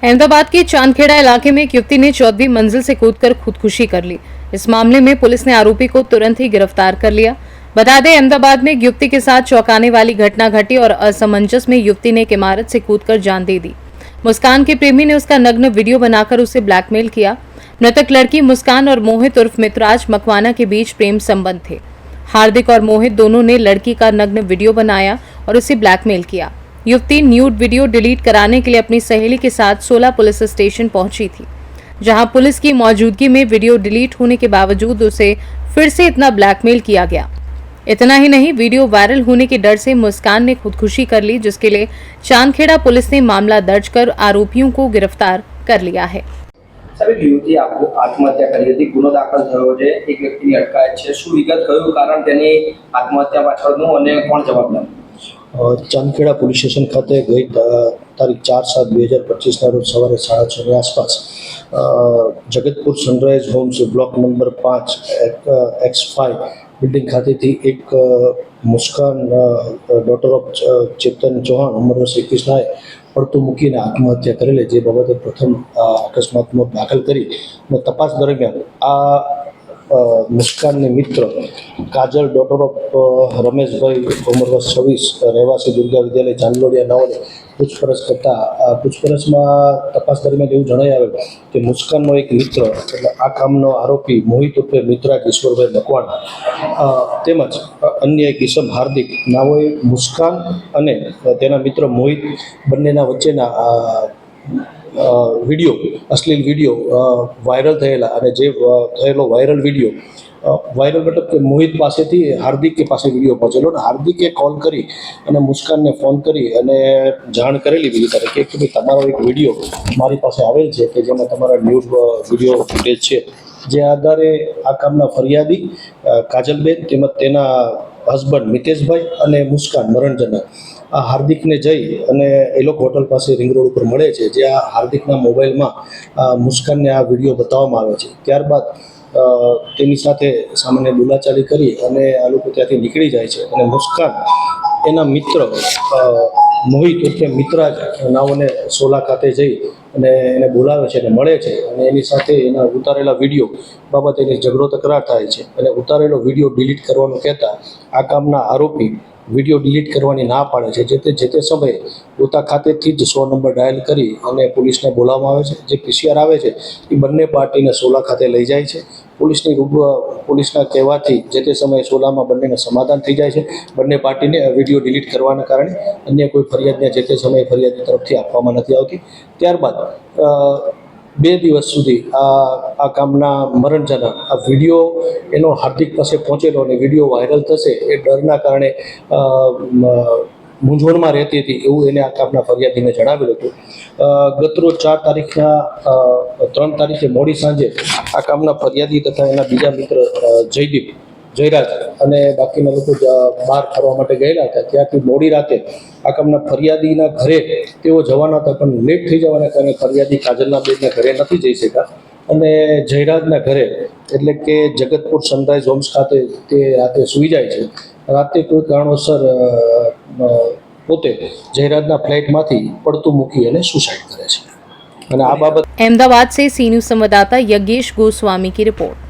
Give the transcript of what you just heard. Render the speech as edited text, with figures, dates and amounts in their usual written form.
अहमदाबाद के चांदखेड़ा इलाके में एक युवती ने 14वीं मंजिल से कूदकर खुदकुशी कर ली। इस मामले में पुलिस ने आरोपी को तुरंत ही गिरफ्तार कर लिया। बता दें, अहमदाबाद में एक युवती के साथ चौंकाने वाली घटना घटी और असमंजस में युवती ने एक इमारत से कूदकर जान दे दी। मुस्कान के प्रेमी ने उसका नग्न वीडियो बनाकर उसे ब्लैकमेल किया। मृतक लड़की मुस्कान और मोहित उर्फ मितराज मकवाना के बीच प्रेम संबंध थे। हार्दिक और मोहित दोनों ने लड़की का नग्न वीडियो बनाया और उसे ब्लैकमेल किया। युवती न्यूड वीडियो डिलीट कराने के लिए अपनी सहेली के साथ 16 पुलिस स्टेशन पहुंची थी, जहां पुलिस की मौजूदगी में वीडियो डिलीट होने के बावजूद उसे फिर से इतना ब्लैकमेल किया गया। इतना ही नहीं, वीडियो वायरल होने के डर से मुस्कान ने खुदकुशी कर ली, जिसके लिए चांदखेड़ा पुलिस ने मामला दर्ज कर आरोपियों को गिरफ्तार कर लिया है। સાહેબ, યુવતી આત્મહત્યા કરી હતી, ગુનો દાખલ થયો છે, એક વ્યક્તિની અટકાયત છે, શું વિગત, કયું કારણ તેની આત્મહત્યા પાછળનું અને કોણ જવાબદાર? ચાંદખેડા પોલીસ સ્ટેશન ખાતે ગઈ તારીખ 4/7/2025 રોજ સવારે 6:30 આસપાસ Jagatpur sunrise homes block number 5 X5 building ખાતેથી એક મુસ્કાન ડોટર ઓફ ચેતન ચૌહાણ ઉંમર વર્ષ 21 પડતું મૂકીને આત્મહત્યા કરેલી, જે બાબતે પ્રથમ અકસ્માતનો દાખલ કરી અને તપાસ દરમિયાન આ મુસ્કાનની મિત્ર કાજલ ડોટર ઓફ રમેશભાઈ ઉંમર વર્ષ 26 રહેવાસી દુર્ગા વિદ્યાલય ચાંદલોડિયા નવને પૂછપરછ કરતા પૂછપરછમાં તપાસ દરમિયાન એવું જણાઈ આવે કે મુસ્કાનનો એક મિત્ર એટલે આ કામનો આરોપી મોહિત ઉર્ફે મિતરાજ ઈશ્વરભાઈ મકવાણા તેમજ અન્ય એક ઈસમ હાર્દિક નાઓએ મુસ્કાન અને તેના મિત્ર મોહિત બંનેના વચ્ચેના વિડીયો, અશ્લીલ વિડીયો વાયરલ થયેલા અને જે થયેલો વાયરલ વિડીયો વાયરલ મતલબ કે મોહિત પાસેથી હાર્દિક પાસે વિડીયો પહોંચેલો અને હાર્દિકે કોલ કરી અને મુસ્કાનને ફોન કરી અને જાણ કરેલી બીજી તારીખે કે ભાઈ તમારો એક વિડીયો મારી પાસે આવેલ છે કે જેમાં તમારા ન્યૂડ વિડીયો ફૂટેજ છે, જે આધારે આ કામના ફરિયાદી કાજલબેન તેમજ તેના હસબન્ડ મિતેશભાઈ અને મુસ્કાન મરણજનક આ હાર્દિકને જઈ અને એ લોકો હોટલ પાસે રિંગ રોડ ઉપર મળે છે, જે આ હાર્દિકના મોબાઈલમાં મુસ્કાનને આ વિડીયો બતાવવામાં આવે છે। ત્યારબાદ તેની સાથે સામાન્ય બોલાચાલી કરી અને આ લોકો ત્યાંથી નીકળી જાય છે અને મુસ્કાન એના મિત્ર મોહિત ઉર્ફે મિતરાજ નાઓને સોલા ખાતે જઈ અને એને બોલાવે છે અને મળે છે અને એની સાથે એના ઉતારેલા વિડીયો બાબતે એની ઝઘડો તકરાર થાય છે અને ઉતારેલો વિડીયો ડિલીટ કરવાનું કહેતા આ કામના આરોપી વિડીયો ડિલીટ કરવાની ના પાડે છે। જે તે સમયે પોતા ખાતેથી જ 100 નંબર ડાયલ કરી અને પોલીસને બોલાવવામાં આવે છે। જે પીસીઆર આવે છે એ બંને પાર્ટીને સોલા ખાતે લઈ જાય છે। પોલીસના કહેવાથી જે તે સમયે સોલામાં બંનેને સમાધાન થઈ જાય છે। બંને પાર્ટીને વિડીયો ડિલીટ કરવાના કારણે અન્ય કોઈ ફરિયાદને જે તે સમયે ફરિયાદી તરફથી આપવામાં નથી આવતી। ત્યારબાદ 2 દિવસ સુધી આ કામના મરણજનક આ વિડીયો એનો હાર્દિક પાસે પહોંચેલો અને વિડીયો વાયરલ થશે એ ડરના કારણે મૂંઝવણમાં રહેતી હતી એવું એને આ કામના ફરિયાદીને જણાવેલું હતું। ગતરોજ 3 તારીખે મોડી સાંજે આ કામના ફરિયાદી તથા એના બીજા મિત્ર જયરાજ અને બાકીના લોકો બહાર ફરવા માટે ગયેલા હતા। ત્યાંથી મોડી રાતે આ કામના ફરિયાદીના ઘરે તેઓ જવાના હતા, પણ લેટ થઈ જવાના કારણે ફરિયાદી કાજલના બેનના ઘરે નથી જઈ શક્યા અને જયરાજના ઘરે એટલે કે જગતપુર સનરાઈઝ હોમ્સ ખાતે તે રાતે સૂઈ જાય છે। રાતે કોઈ કારણોસર પોતે જયરાજના ફ્લેટમાંથી પડતું મૂકી અને સુસાઇડ કરે છે અને આ બાબત अहमदाबाद से सी न्यूज संवाददाता यज्ञेश गोस्वामी की रिपोर्ट।